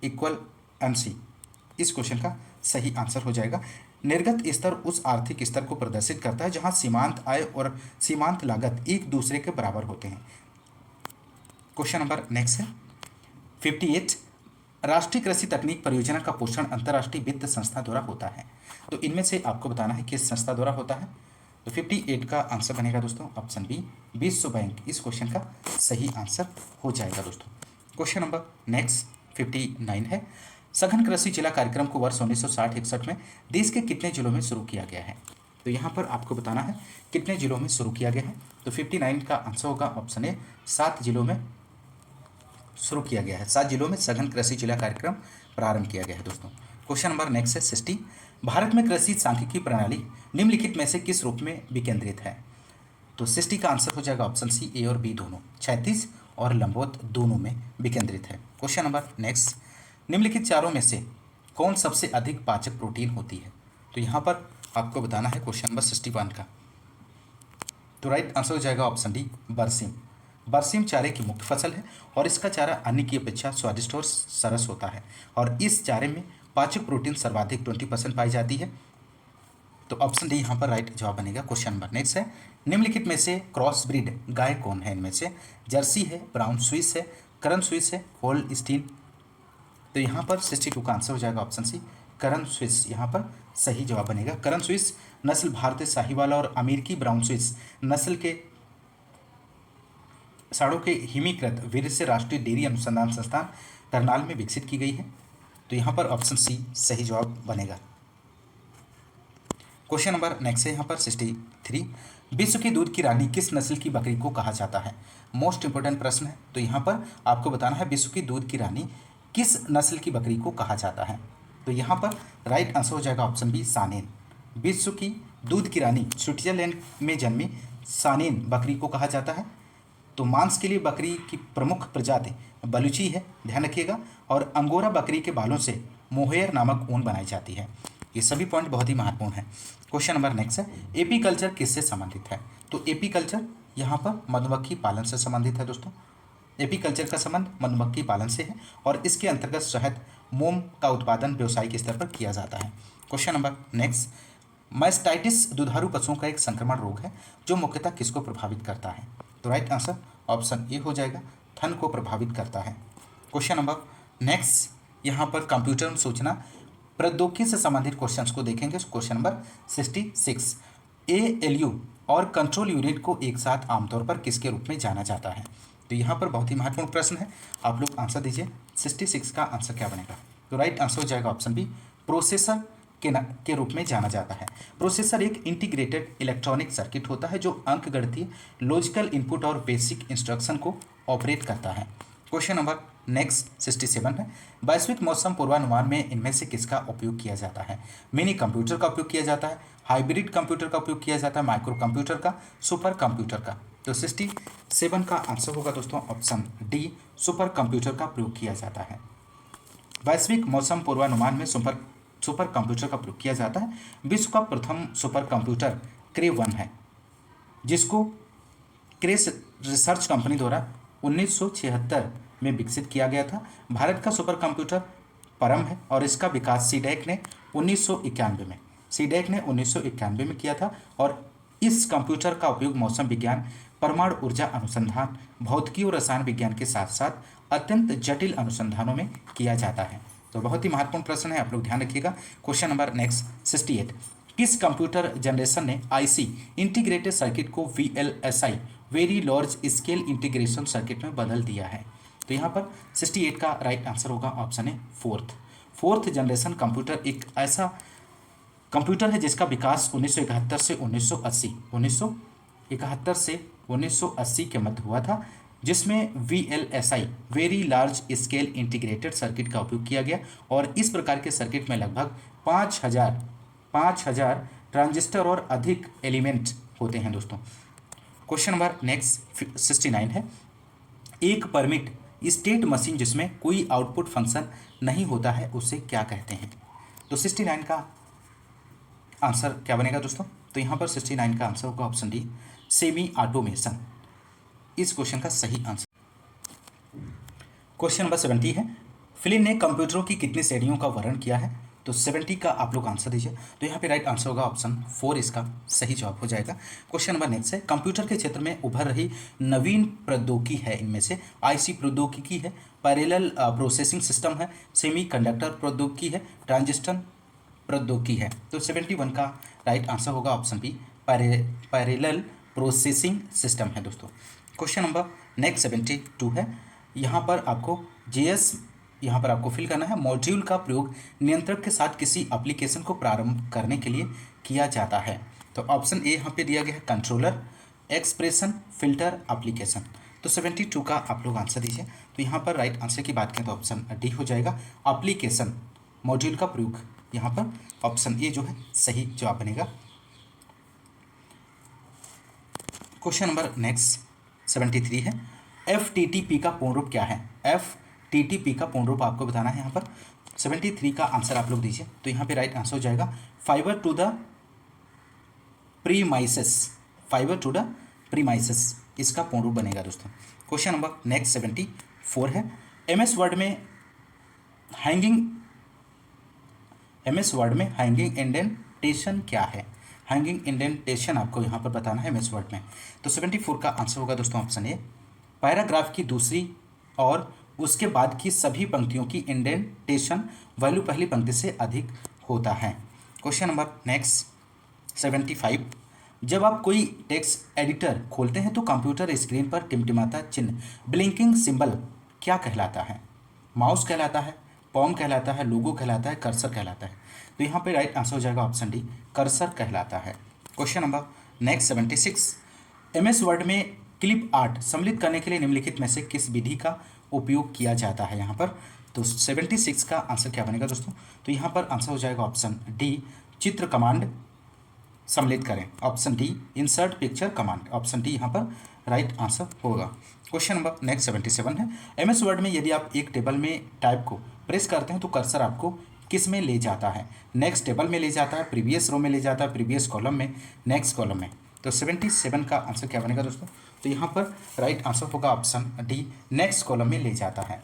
इक्वल MC। इस क्वेश्चन का सही आंसर हो जाएगा। निर्गत स्तर उस आर्थिक स्तर को प्रदर्शित करता है जहां सीमांत आय और सीमांत लागत एक दूसरे के बराबर होते हैं। क्वेश्चन नंबर नेक्स्ट है 58, राष्ट्रीय कृषि तकनीक परियोजना का पोषण अंतर्राष्ट्रीय वित्त संस्था द्वारा होता है। तो इनमें से आपको बताना है किस संस्था द्वारा होता है। तो 58 का आंसर बनेगा दोस्तों ऑप्शन बी, विश्व बैंक। इस क्वेश्चन का सही आंसर हो जाएगा दोस्तों। क्वेश्चन नंबर नेक्स्ट 59 है, सघन कृषि जिला कार्यक्रम को वर्ष 1960-61 में देश के कितने जिलों में शुरू किया गया है? तो यहाँ पर आपको बताना है कितने जिलों में शुरू किया गया है। तो 59 का आंसर होगा ऑप्शन ए, 7 जिलों में शुरू किया गया है। 7 जिलों में सघन कृषि जिला कार्यक्रम प्रारंभ किया गया है दोस्तों। क्वेश्चन नंबर नेक्स्ट है 60, भारत में कृषि सांख्यिकी प्रणाली निम्नलिखित में से किस रूप में विकेंद्रित है? तो 60 का आंसर हो जाएगा ऑप्शन सी, ए और बी दोनों, क्षैतिज और लंबवत दोनों में विकेंद्रित है। क्वेश्चन नंबर नेक्स्ट, निम्नलिखित चारों में से कौन सबसे अधिक पाचक प्रोटीन होती है? तो यहाँ पर आपको बताना है क्वेश्चन नंबर 61 का। तो राइट आंसर हो जाएगा ऑप्शन डी, बरसीम। बरसीम चारे की मुख्य फसल है और इसका चारा अन्य की अपेक्षा स्वादिष्ट और सरस होता है और इस चारे में पाचक प्रोटीन सर्वाधिक 20% पाई जाती है। तो ऑप्शन डी यहाँ पर राइट जवाब बनेगा। क्वेश्चन नंबर नेक्स्ट है, निम्नलिखित में से क्रॉस ब्रीड गाय कौन है? इनमें से जर्सी है, ब्राउन स्विस है, करन स्विस है, होल्स्टीन। तो यहाँ पर 62 का आंसर हो जाएगा ऑप्शन सी, करन स्विस यहाँ पर सही जवाब बनेगा। करन स्विस नस्ल भारतीय साहिवाल और अमेरिकी ब्राउन स्विस नस्ल के साड़ों के हिमीकृत वीर्य से राष्ट्रीय डेयरी अनुसंधान संस्थान करनाल में विकसित की गई है। तो यहाँ पर ऑप्शन सी सही जवाब बनेगा। क्वेश्चन नंबर नेक्स्ट है यहाँ पर 63, विश्व की दूध की रानी किस नस्ल की बकरी को कहा जाता है? मोस्ट इंपोर्टेंट प्रश्न है। तो यहाँ पर आपको बताना है विश्व की दूध की रानी किस नस्ल की बकरी को कहा जाता है? तो यहाँ पर राइट आंसर हो जाएगा ऑप्शन बी, सानेन। विश्व की दूध की रानी स्विट्जरलैंड में जन्मी सानेन बकरी को कहा जाता है। तो मांस के लिए बकरी की प्रमुख प्रजाति बलूची है, ध्यान रखिएगा, और अंगोरा बकरी के बालों से मोहेयर नामक ऊन बनाई जाती है। ये सभी पॉइंट बहुत ही महत्वपूर्ण है। क्वेश्चन नंबर नेक्स्ट है, एपी कल्चर किससे संबंधित है? तो एपी कल्चर यहाँ पर मधुमक्खी पालन से संबंधित है दोस्तों। एपी कल्चर का संबंध मधुमक्खी पालन से है और इसके अंतर्गत शहद मोम का उत्पादन व्यावसायिक स्तर पर किया जाता है। क्वेश्चन नंबर नेक्स्ट, मैस्टाइटिस दुधारू पशुओं का एक संक्रमण रोग है जो मुख्यतः किसको प्रभावित करता है? तो राइट आंसर ऑप्शन ए हो जाएगा, थन को प्रभावित करता है। क्वेश्चन नंबर नेक्स्ट, यहाँ पर कंप्यूटर सूचना प्रौद्योगिकी से संबंधित क्वेश्चंस को देखेंगे। क्वेश्चन नंबर 66, ALU और कंट्रोल यूनिट को एक साथ आमतौर पर किसके रूप में जाना जाता है? तो यहाँ पर बहुत ही महत्वपूर्ण प्रश्न है, आप लोग आंसर दीजिए। 66 का आंसर क्या बनेगा? तो राइट आंसर हो जाएगा ऑप्शन बी, प्रोसेसर के रूप में जाना जाता है। प्रोसेसर एक इंटीग्रेटेड इलेक्ट्रॉनिक सर्किट होता है जो अंकगणितीय लॉजिकल इनपुट और बेसिक इंस्ट्रक्शन को ऑपरेट करता है। क्वेश्चन नंबर नेक्स्ट 67 है, वैश्विक मौसम पूर्वानुमान में इनमें से किसका उपयोग किया जाता है? मिनी कंप्यूटर का उपयोग किया जाता है, हाइब्रिड कंप्यूटर का उपयोग किया जाता है, माइक्रो कंप्यूटर का, सुपर कंप्यूटर का। तो 67 का आंसर होगा दोस्तों ऑप्शन डी, सुपर कंप्यूटर का प्रयोग किया जाता है। वैश्विक मौसम पूर्वानुमान में सुपर कंप्यूटर का प्रयोग किया जाता है। विश्व का प्रथम सुपर कंप्यूटर क्रे 1 है, जिसको क्रेस रिसर्च कंपनी द्वारा 1976 में विकसित किया गया था। भारत का सुपर कंप्यूटर परम है और इसका विकास सीडैक ने 1991 में किया था। और इस कंप्यूटर का उपयोग मौसम विज्ञान, परमाणु ऊर्जा अनुसंधान, भौतिकी और रसायन विज्ञान के साथ साथ अत्यंत जटिल अनुसंधानों में किया जाता है। तो बहुत ही महत्वपूर्ण प्रश्न है, आप लोग ध्यान रखिएगा। क्वेश्चन नंबर नेक्स्ट 68, किस कंप्यूटर जनरेशन ने आईसी इंटीग्रेटेड सर्किट को VLSI very large scale integration circuit में बदल दिया है? तो यहाँ पर 68 का राइट आंसर होगा ऑप्शन है फोर्थ जनरेशन कंप्यूटर एक ऐसा कंप्यूटर है जिसका विकास 1971 से 1980 के मध्य हुआ था, जिसमें VLSI very large scale integrated circuit का उपयोग किया गया। और इस प्रकार के सर्किट में लगभग 5000 ट्रांजिस्टर और अधिक एलिमेंट होते हैं दोस्तों। क्वेश्चन नंबर नेक्स्ट 69 है, एक परमिट स्टेट मशीन जिसमें कोई आउटपुट फंक्शन नहीं होता है उसे क्या कहते हैं? तो 69 का आंसर क्या बनेगा दोस्तों? तो यहाँ पर 69 का आंसर होगा ऑप्शन डी, सेमी ऑटोमेशन, इस क्वेश्चन का सही आंसर। क्वेश्चन नंबर 70 है, फ्लिन ने कंप्यूटरों की कितनी श्रेणियों का वर्णन किया है? तो 70 का आप लोग आंसर दीजिए। तो यहाँ पे राइट आंसर होगा ऑप्शन 4, इसका सही जवाब हो जाएगा। क्वेश्चन नंबर नेक्स्ट है, कंप्यूटर के क्षेत्र में उभर रही नवीन प्रौद्योगिकी है, इनमें से आईसी प्रौद्योगिकी है, पैरेलल प्रोसेसिंग सिस्टम है, सेमीकंडक्टर प्रौद्योगिकी है, ट्रांजिस्टर प्रौद्योगिकी है। तो 71 का राइट आंसर होगा option B, parallel processing system है दोस्तों। क्वेश्चन नंबर नेक्स्ट 72 है, यहाँ पर आपको जीएस यहाँ पर आपको फिल करना है। मॉड्यूल का प्रयोग नियंत्रक के साथ किसी एप्लीकेशन को प्रारंभ करने के लिए किया जाता है। तो ऑप्शन ए यहाँ पे दिया गया है, कंट्रोलर, एक्सप्रेशन, फिल्टर, एप्लीकेशन। तो 72 का आप लोग आंसर दीजिए। तो यहाँ पर राइट आंसर की बात करें तो ऑप्शन डी हो जाएगा, एप्लीकेशन मॉड्यूल का प्रयोग। यहाँ पर ऑप्शन ए जो है सही जवाब बनेगा। क्वेश्चन नंबर नेक्स्ट 73 है, FTTP का पूर्ण रूप क्या है? FTTP का पूर्ण रूप आपको बताना है यहाँ पर। 73 का आंसर आप लोग दीजिए। तो यहाँ पे राइट आंसर हो जाएगा फाइबर टू द प्रीमाइसेस, इसका पूर्ण रूप बनेगा दोस्तों। क्वेश्चन नंबर नेक्स्ट 74 है, MS वर्ड में हैंगिंग इंडेंटेशन क्या है? हैंगिंग इंडेंटेशन आपको यहाँ पर बताना है MS वर्ड में। तो 74 का आंसर होगा दोस्तों ऑप्शन ए, पैराग्राफ की दूसरी और उसके बाद की सभी पंक्तियों की इंडेंटेशन वैल्यू पहली पंक्ति से अधिक होता है। क्वेश्चन नंबर नेक्स्ट 75, जब आप कोई टेक्स्ट एडिटर खोलते हैं तो कंप्यूटर स्क्रीन पर टिमटिमाता चिन्ह ब्लिंकिंग सिंबल क्या कहलाता है? माउस कहलाता है, पॉम कहलाता है, लोगो कहलाता है, कर्सर कहलाता है? तो यहाँ पे राइट आंसर हो जाएगा ऑप्शन डी, कर्सर कहलाता है। Question number next 76, MS word में क्लिप आर्ट सम्मिलित करने के लिए निम्नलिखित में से किस विधि का उपयोग किया जाता है यहाँ पर? तो 76 का आंसर क्या बनेगा दोस्तों? तो यहाँ पर आंसर हो जाएगा ऑप्शन डी, चित्र कमांड सम्मिलित करें। Option D, insert picture command. Option D यहाँ पर राइट आंसर होगा। क्वेश्चन नंबर नेक्स्ट 77 है, MS वर्ड में यदि आप एक टेबल में टाइप को प्रेस करते हैं तो कर्सर आपको किस में ले जाता है? नेक्स्ट टेबल में ले जाता है, प्रीवियस रो में ले जाता है, प्रीवियस कॉलम में, नेक्स्ट कॉलम में? तो 77 का आंसर क्या बनेगा दोस्तों? तो यहाँ पर राइट आंसर होगा ऑप्शन डी, नेक्स्ट कॉलम में ले जाता है।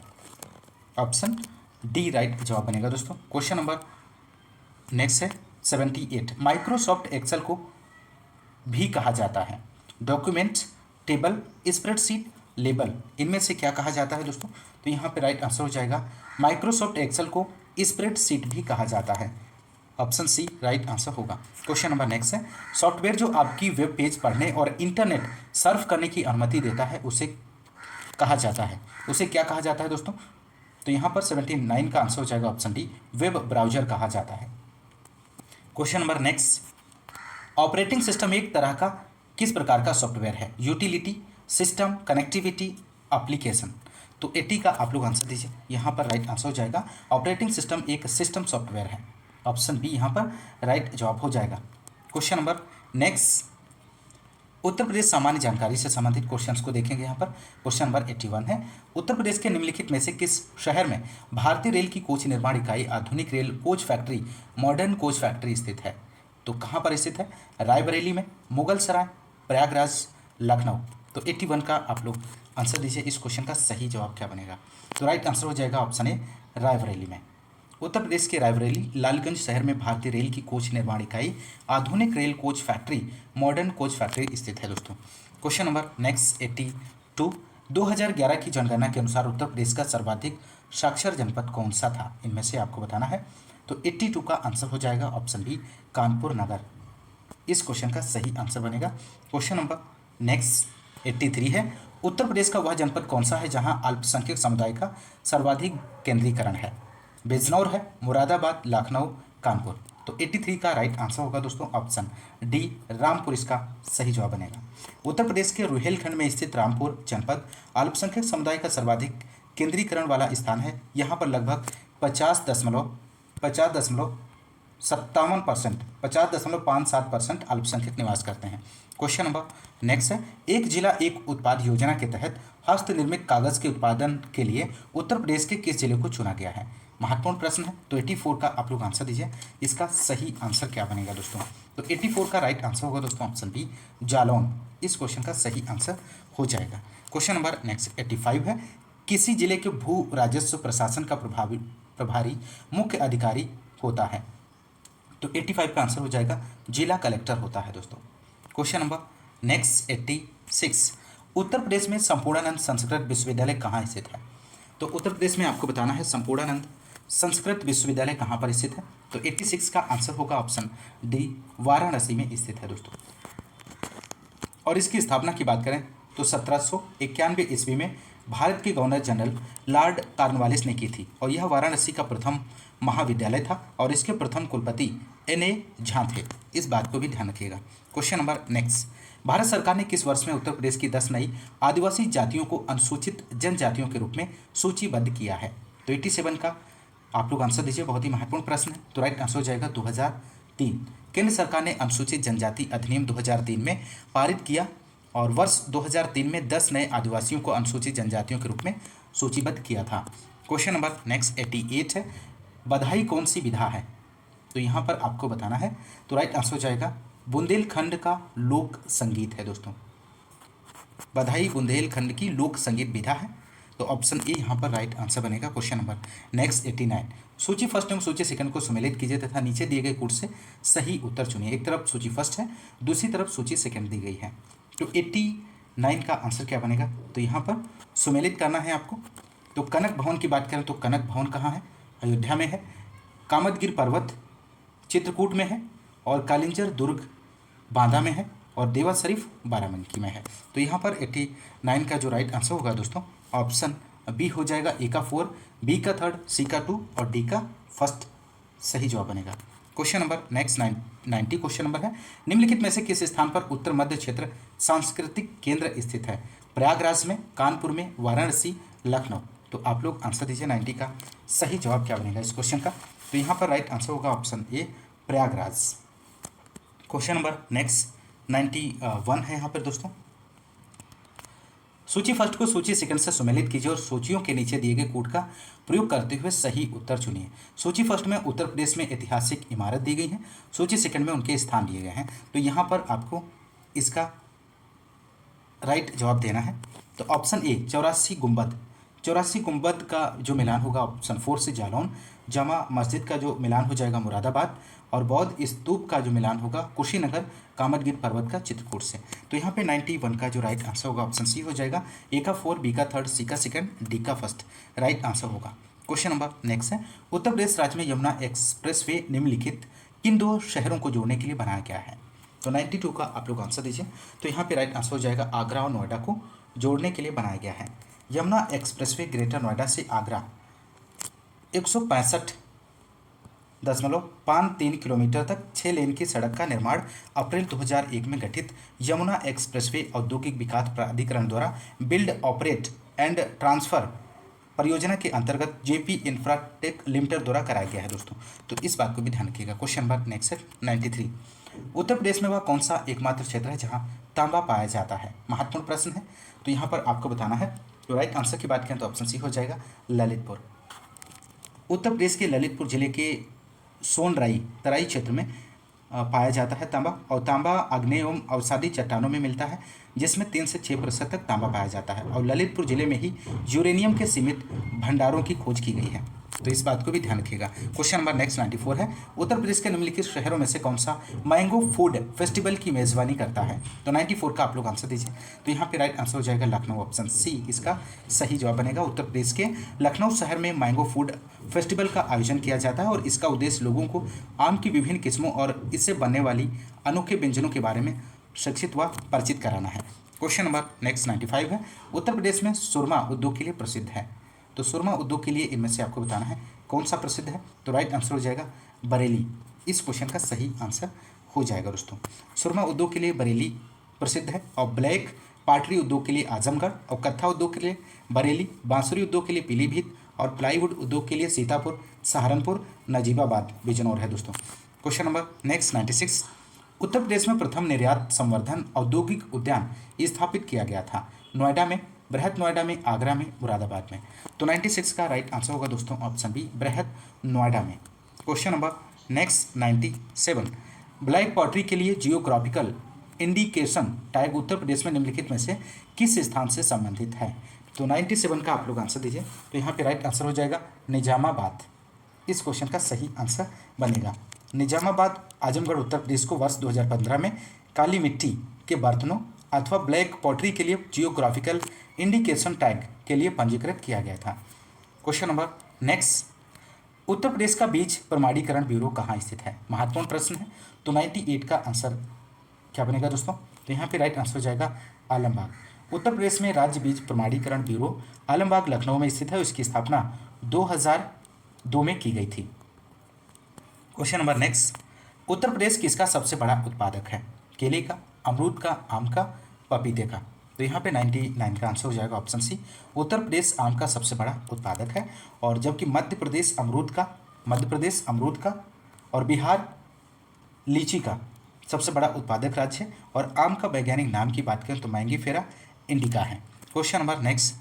ऑप्शन डी राइट जवाब बनेगा दोस्तों। क्वेश्चन नंबर नेक्स्ट है 78, माइक्रोसॉफ्ट एक्सेल को भी कहा जाता है डॉक्यूमेंट, टेबल, स्प्रेडशीट, लेबल, इनमें से क्या कहा जाता है दोस्तों? तो यहाँ पे राइट आंसर हो जाएगा, माइक्रोसॉफ्ट एक्सेल को स्प्रेडशीट भी कहा जाता है। ऑप्शन सी राइट आंसर होगा। क्वेश्चन नंबर नेक्स्ट है, सॉफ्टवेयर जो आपकी वेब पेज पढ़ने और इंटरनेट सर्फ करने की अनुमति देता है उसे कहा जाता है, उसे क्या कहा जाता है दोस्तों? तो यहाँ पर 79 का आंसर हो जाएगा ऑप्शन डी, वेब ब्राउजर कहा जाता है। Question number next, operating system एक तरह का किस प्रकार का सॉफ्टवेयर है? Utility, system, connectivity, application? तो 80 का आप लोग आंसर दीजिए। यहाँ पर राइट आंसर हो जाएगा, ऑपरेटिंग सिस्टम एक सिस्टम सॉफ्टवेयर है। ऑप्शन बी यहाँ पर राइट जवाब हो जाएगा। क्वेश्चन नंबर नेक्स्ट, उत्तर प्रदेश सामान्य जानकारी से संबंधित क्वेश्चंस को देखेंगे। यहाँ पर क्वेश्चन नंबर 81 है, उत्तर प्रदेश के निम्नलिखित में से किस शहर में भारतीय रेल की कोच निर्माण इकाई, आधुनिक rail coach factory, modern coach factory स्थित है? तो कहाँ पर स्थित है? रायबरेली में, मुगल सराय, प्रयागराज, लखनऊ। तो 81 का आप लोग आंसर दीजिए। इस क्वेश्चन का सही जवाब क्या बनेगा? तो राइट आंसर हो जाएगा ऑप्शन ए, रायबरेली में। उत्तर प्रदेश के रायबरेली लालगंज शहर में भारतीय रेल की कोच निर्माण इकाई, आधुनिक rail coach factory, modern coach factory स्थित है दोस्तों। क्वेश्चन नंबर नेक्स्ट 82, 2011 की जनगणना के अनुसार उत्तर प्रदेश का सर्वाधिक साक्षर जनपद कौन सा था? इनमें से आपको बताना है। तो 82 का आंसर हो जाएगा ऑप्शन बी, कानपुर नगर। इस क्वेश्चन का सही आंसर बनेगा। क्वेश्चन नंबर नेक्स्ट 83 है, उत्तर प्रदेश का वह जनपद कौन सा है जहां अल्पसंख्यक समुदाय का सर्वाधिक केंद्रीकरण है? बिजनौर है, मुरादाबाद, लखनऊ, कानपुर। तो 83 का राइट आंसर होगा दोस्तों ऑप्शन डी, रामपुर इसका सही जवाब बनेगा। उत्तर प्रदेश के रुहेलखंड में स्थित रामपुर जनपद अल्पसंख्यक समुदाय का सर्वाधिक केंद्रीकरण वाला स्थान है। यहाँ पर लगभग 50.57% अल्पसंख्यक निवास करते हैं। क्वेश्चन नंबर नेक्स्ट है, एक जिला एक उत्पाद योजना के तहत हस्तनिर्मित कागज के उत्पादन के लिए उत्तर प्रदेश के किस जिले को चुना गया है? महत्वपूर्ण प्रश्न है। तो 84 का आप लोग आंसर दीजिए। इसका सही आंसर क्या बनेगा दोस्तों? तो 84 का राइट आंसर होगा दोस्तों ऑप्शन बी, जालौन। इस क्वेश्चन का सही आंसर हो जाएगा। क्वेश्चन नंबर नेक्स्ट 85 है, किसी जिले के भू राजस्व प्रशासन का प्रभारी मुख्य अधिकारी होता है? तो 85 का आंसर हो जाएगा जिला कलेक्टर होता है दोस्तों। Question number next 86, Uttar Pradesh में संपूर्णानंद संस्कृत विश्वविद्यालय कहाँ स्थित है? तो उत्तर प्रदेश में आपको बताना है संपूर्णानंद संस्कृत विश्वविद्यालय कहाँ पर स्थित है? तो 86 का आंसर होगा ऑप्शन डी, वाराणसी में स्थित है दोस्तों। और इसकी स्थापना की बात करें तो 1791 ईस्वी में भारत के गवर्नर जनरल लॉर्ड कॉर्नवालिस ने की थी और यह वाराणसी का प्रथम महाविद्यालय था और इसके प्रथम कुलपति N.A. झा थे। इस बात को भी ध्यान रखिएगा। क्वेश्चन नंबर नेक्स्ट, भारत सरकार ने किस वर्ष में उत्तर प्रदेश की 10 नई आदिवासी जातियों को अनुसूचित जनजातियों के रूप में सूचीबद्ध किया है? तो 87 का आप लोग आंसर दीजिए। बहुत ही महत्वपूर्ण प्रश्न है। तो राइट आंसर हो जाएगा 2003। केंद्र सरकार ने अनुसूचित जनजाति अधिनियम 2003 में पारित किया और वर्ष 2003 में 10 नए आदिवासियों को अनुसूचित जनजातियों के रूप में सूचीबद्ध किया था। क्वेश्चन नंबर नेक्स्ट 88 है, बधाई कौन सी विधा है? तो यहाँ पर आपको बताना है। तो राइट आंसर हो जाएगा बुंदेलखंड का लोक संगीत है दोस्तों। बधाई बुंदेलखंड की लोक संगीत विधा है। तो ऑप्शन ए यहाँ पर राइट आंसर बनेगा। क्वेश्चन नंबर नेक्स्ट 89, सूची फर्स्ट एवं सूची सेकंड को सम्मिलित कीजिए तथा नीचे दिए गए कोड से सही उत्तर चुनिए। एक तरफ सूची फर्स्ट है, दूसरी तरफ सूची सेकंड दी गई है। तो 89 का आंसर क्या बनेगा? तो यहाँ पर सम्मिलित करना है आपको। तो कनक भवन की बात करें तो कनक भवन कहाँ है? अयोध्या में है। कामदगिर पर्वत चित्रकूट में है और कालिंजर दुर्ग बांदा में है और देवा शरीफ बाराबंकी में है। तो यहाँ पर 89 का जो राइट आंसर होगा दोस्तों ऑप्शन बी हो जाएगा। ए का 4, बी का 3, सी का 2 और डी का 1 सही जवाब बनेगा। Question number next 90 question number है, निम्नलिखित में से किस स्थान पर उत्तर मध्य क्षेत्र सांस्कृतिक केंद्र स्थित है? प्रयागराज में, कानपुर में, वाराणसी, लखनऊ। तो आप लोग आंसर दीजिए। 90 का सही जवाब क्या बनेगा इस क्वेश्चन का? तो यहाँ पर राइट आंसर होगा option A, Prayagraj. Question number next 91 है यहाँ पर दोस्तों, सूची फर्स्ट को सूची सेकंड से सम्मिलित कीजिए और सूचियों के नीचे दिए गए कोड का प्रयोग करते हुए सही उत्तर चुनिए। सूची फर्स्ट में उत्तर प्रदेश में ऐतिहासिक इमारत दी गई है, सूची सेकंड में उनके स्थान दिए गए हैं। तो यहाँ पर आपको इसका राइट जवाब देना है। तो ऑप्शन ए 84 गुंबद, 84 गुंबद का जो मिलान होगा ऑप्शन 4 से जालौन, जामा मस्जिद का जो मिलान हो जाएगा मुरादाबाद और बौद्ध स्तूप का जो मिलान होगा कुशीनगर कामदगिर पर्वत का चित्रकूट से। तो यहाँ पे 91 का जो राइट आंसर होगा ऑप्शन सी हो जाएगा। ए का 4, बी का 3, सी का 2, डी का 1 राइट आंसर होगा। क्वेश्चन नंबर नेक्स्ट है, उत्तर प्रदेश राज्य में यमुना एक्सप्रेसवे निम्नलिखित किन 2 शहरों को जोड़ने के लिए बनाया गया है? तो 92 का आप लोग आंसर दीजिए। तो यहाँ पे राइट आंसर हो जाएगा आगरा और नोएडा को जोड़ने के लिए बनाया गया है। यमुना एक्सप्रेसवे ग्रेटर नोएडा से आगरा 165.53 किलोमीटर तक 6 लेन की सड़क का निर्माण अप्रैल 2001 में गठित यमुना एक्सप्रेसवे औद्योगिक विकास प्राधिकरण द्वारा बिल्ड, ऑपरेट एंड ट्रांसफर परियोजना के अंतर्गत जेपी इंफ्राटेक लिमिटेड द्वारा कराया गया है दोस्तों। तो इस बात को भी ध्यान रखिएगा। क्वेश्चन नंबर नेक्स्ट है 93। उत्तर प्रदेश में वह कौन सा एकमात्र क्षेत्र है जहां तांबा पाया जाता है? महत्वपूर्ण प्रश्न है, तो यहाँ पर आपको बताना है। तो राइट आंसर की बात करें तो ऑप्शन सी हो जाएगा ललितपुर। उत्तर प्रदेश के ललितपुर जिले के सोनराई तराई क्षेत्र में पाया जाता है तांबा, और तांबा आग्नेय एवं अवसादी चट्टानों में मिलता है, जिसमें 3 से 6% तक तांबा पाया जाता है, और ललितपुर जिले में ही यूरेनियम के सीमित भंडारों की खोज की गई है। तो इस बात को भी ध्यान रखिएगा। क्वेश्चन नंबर नेक्स्ट 94 है। उत्तर प्रदेश के निम्नलिखित शहरों में से कौन सा मैंगो फूड फेस्टिवल की मेजबानी करता है? तो 94 का आप लोग आंसर दीजिए। तो यहाँ पे राइट आंसर हो जाएगा लखनऊ, ऑप्शन सी इसका सही जवाब बनेगा। उत्तर प्रदेश के लखनऊ शहर में मैंगो फूड फेस्टिवल का आयोजन किया जाता है, और इसका उद्देश्य लोगों को आम की विभिन्न किस्मों और इससे बनने वाली अनोखे व्यंजनों के बारे में शिक्षित व परिचित कराना है। क्वेश्चन नंबर नेक्स्ट 95 है। उत्तर प्रदेश में सुरमा उद्योग के लिए प्रसिद्ध है, तो सुरमा उद्योग के लिए इनमें से आपको बताना है कौन सा प्रसिद्ध है? तो राइट आंसर हो जाएगा बरेली। इस क्वेश्चन का सही आंसर हो जाएगा दोस्तों। सुरमा उद्योग के लिए बरेली प्रसिद्ध है, और ब्लैक पाटरी उद्योग के लिए आजमगढ़, और कत्था उद्योग के लिए बरेली, बांसुरी उद्योग के लिए पीलीभीत, और प्लाईवुड उद्योग के लिए सीतापुर, सहारनपुर, नजीबाबाद, बिजनौर है दोस्तों। Question number next 96। Uttar Pradesh में प्रथम निर्यात संवर्धन औद्योगिक उद्यान स्थापित किया गया था? नोएडा में, बृहद नोएडा में, आगरा में, मुरादाबाद में? तो 96 का राइट आंसर होगा दोस्तों ऑप्शन बी बृहद नोएडा में। Question number next 97। Black pottery के लिए geographical indication tag Uttar Pradesh में निम्नलिखित में से किस स्थान से संबंधित है? तो 97 का आप लोग आंसर दीजिए। तो यहाँ पे राइट आंसर हो जाएगा निजामाबाद। इस क्वेश्चन का सही आंसर बनेगा निजामाबाद। आजमगढ़ उत्तर प्रदेश को वर्ष 2015 में काली मिट्टी के बर्तनों अथवा ब्लैक पॉटरी के लिए जियोग्राफिकल इंडिकेशन टैग के लिए पंजीकृत किया गया था। Question number next. Uttar Pradesh का बीज प्रमाणीकरण ब्यूरो कहाँ स्थित है? महत्वपूर्ण प्रश्न है। तो 98 का आंसर क्या बनेगा दोस्तों? तो यहाँ पे राइट आंसर हो जाएगा आलमबाग। उत्तर प्रदेश में राज्य बीज प्रमाणीकरण ब्यूरो आलमबाग लखनऊ में स्थित है। इसकी स्थापना 2002 में की गई थी। Question number next. Uttar Pradesh किसका सबसे बड़ा उत्पादक है? केले का, अमरूद का, आम का, पपीते का? तो यहाँ पे 99 का आंसर हो जाएगा ऑप्शन सी। उत्तर प्रदेश आम का सबसे बड़ा उत्पादक है, और जबकि मध्य प्रदेश अमरूद का और बिहार लीची का सबसे बड़ा उत्पादक राज्य है। और आम का वैज्ञानिक नाम की बात करें तो मैंगीफेरा इंडिका है। Question number next.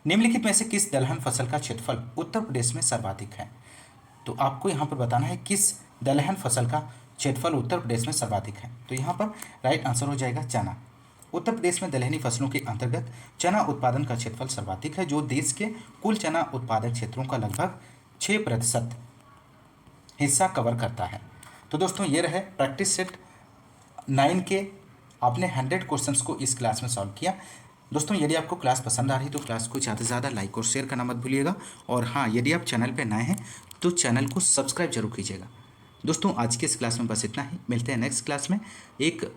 निम्नलिखित में से किस दलहन फसल का क्षेत्रफल उत्तर प्रदेश में सर्वाधिक है? तो आपको यहाँ पर बताना है किस दलहन फसल का क्षेत्रफल उत्तर प्रदेश में सर्वाधिक है। तो यहाँ पर राइट आंसर हो जाएगा चना। उत्तर प्रदेश में दलहनी फसलों के अंतर्गत चना उत्पादन का क्षेत्रफल सर्वाधिक है, जो देश के कुल चना उत्पादक क्षेत्रों का लगभग 6% हिस्सा कवर करता है। तो दोस्तों ये रहे प्रैक्टिस सेट 9 के आपने 100 क्वेश्चंस को इस क्लास में सॉल्व किया। दोस्तों यदि आपको क्लास पसंद आ रही तो क्लास को ज़्यादा से ज़्यादा लाइक और शेयर करना मत भूलिएगा। और हाँ, यदि आप चैनल पर नए हैं तो चैनल को सब्सक्राइब जरूर कीजिएगा। दोस्तों आज के इस क्लास में बस इतना ही। मिलते हैं नेक्स्ट क्लास में एक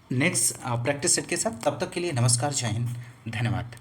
नेक्स्ट प्रैक्टिस सेट के साथ। तब तक के लिए नमस्कार, जय हिंद, धन्यवाद।